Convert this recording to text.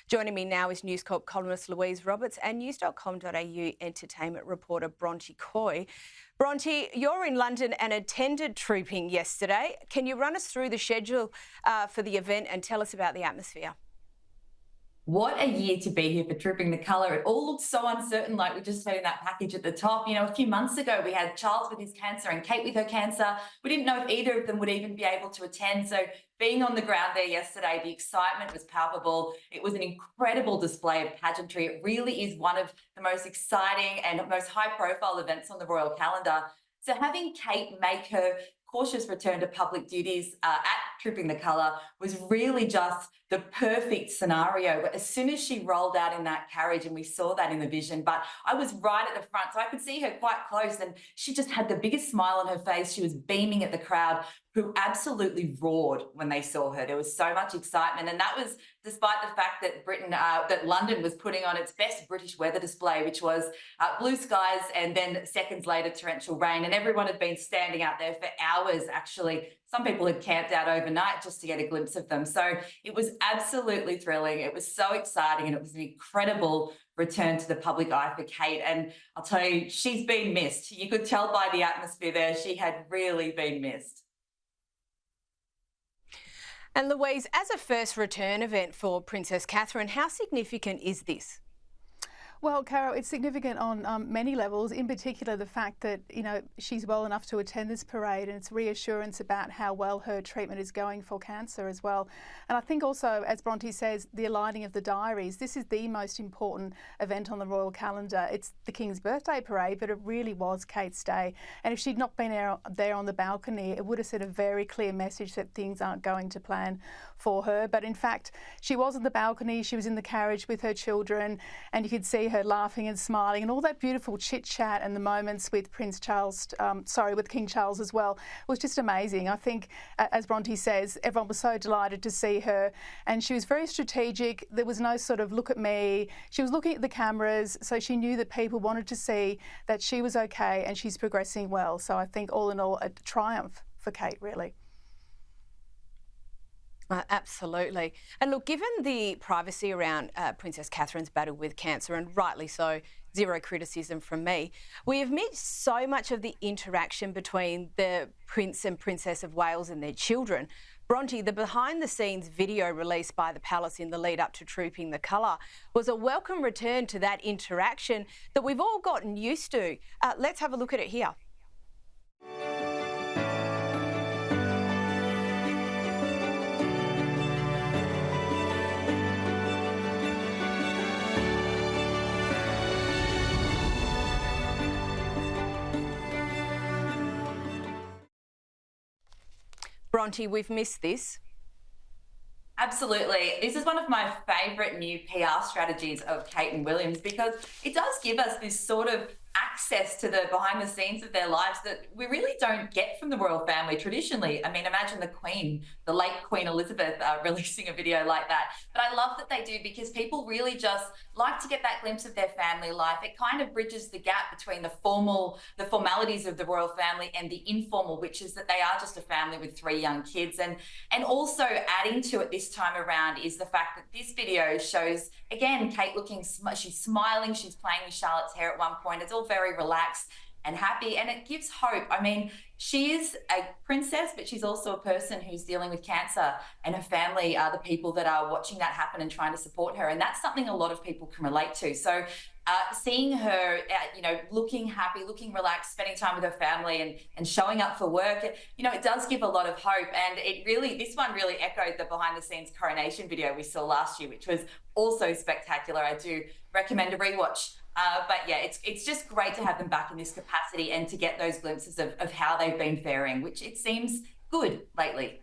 Joining me now is News Corp columnist Louise Roberts and news.com.au entertainment reporter Bronte Coy. Bronte, you're in London and attended trooping yesterday. Can you run us through the schedule for the event and tell us about the atmosphere? What a year to be here for Trooping the Colour. It all looks so uncertain, like we just said in that package at the top. You know, a few months ago, we had Charles with his cancer and Kate with her cancer. We didn't know if either of them would even be able to attend. So being on the ground there yesterday, the excitement was palpable. It was an incredible display of pageantry. It really is one of the most exciting and most high-profile events on the royal calendar. So having Kate make her cautious return to public duties at Trooping the Colour was really just the perfect scenario. But as soon as she rolled out in that carriage, and we saw that in the vision, but I was right at the front, so I could see her quite close, and she just had the biggest smile on her face. She was beaming at the crowd, who absolutely roared when they saw her. There was so much excitement, and that was despite the fact that that London was putting on its best British weather display, which was blue skies and then seconds later torrential rain, and everyone had been standing out there for hours, actually. Some people had camped out overnight just to get a glimpse of them. So it was absolutely thrilling. It was so exciting, and it was an incredible return to the public eye for Kate. And I'll tell you, she's been missed. You could tell by the atmosphere there, she had really been missed. And Louise, as a first return event for Princess Catherine, how significant is this? Well, Caro, it's significant on many levels, in particular the fact that, you know, she's well enough to attend this parade, and it's reassurance about how well her treatment is going for cancer as well. And I think also, as Bronte says, the aligning of the diaries. This is the most important event on the royal calendar. It's the King's birthday parade, but it really was Kate's day. And if she'd not been there on the balcony, it would have sent a very clear message that things aren't going to plan for her. But in fact, she was on the balcony, she was in the carriage with her children, and you could see her laughing and smiling, and all that beautiful chit chat and the moments with with King Charles as well was just amazing. I think, as Bronte says, everyone was so delighted to see her, and she was very strategic. There was no sort of look at me. She was looking at the cameras, so she knew that people wanted to see that she was okay and she's progressing well. So I think all in all, a triumph for Kate, really. Absolutely. And look, given the privacy around Princess Catherine's battle with cancer, and rightly so, zero criticism from me, we have missed so much of the interaction between the Prince and Princess of Wales and their children. Bronte, the behind-the-scenes video released by the Palace in the lead up to Trooping the Colour was a welcome return to that interaction that we've all gotten used to. Let's have a look at it here. Bronte, we've missed this. Absolutely. This is one of my favourite new PR strategies of Kate and Williams, because it does give us this sort of access to the behind the scenes of their lives that we really don't get from the royal family traditionally. I mean, imagine the Queen, the late Queen Elizabeth, releasing a video like that. But I love that they do, because people really just like to get that glimpse of their family life. It kind of bridges the gap between the formalities of the royal family and the informal, which is that they are just a family with 3 young kids. And also adding to it this time around is the fact that this video shows, again, Kate looking, she's smiling, she's playing with Charlotte's hair at one point. It's all very relaxed and happy, and it gives hope. I mean, she is a princess, but she's also a person who's dealing with cancer, and her family are the people that are watching that happen and trying to support her, and that's something a lot of people can relate to. So seeing her, looking happy, looking relaxed, spending time with her family and showing up for work, it does give a lot of hope. And this one really echoed the behind the scenes coronation video we saw last year, which was also spectacular. I do recommend a rewatch. But yeah, it's just great to have them back in this capacity and to get those glimpses of how they've been faring, which it seems good lately.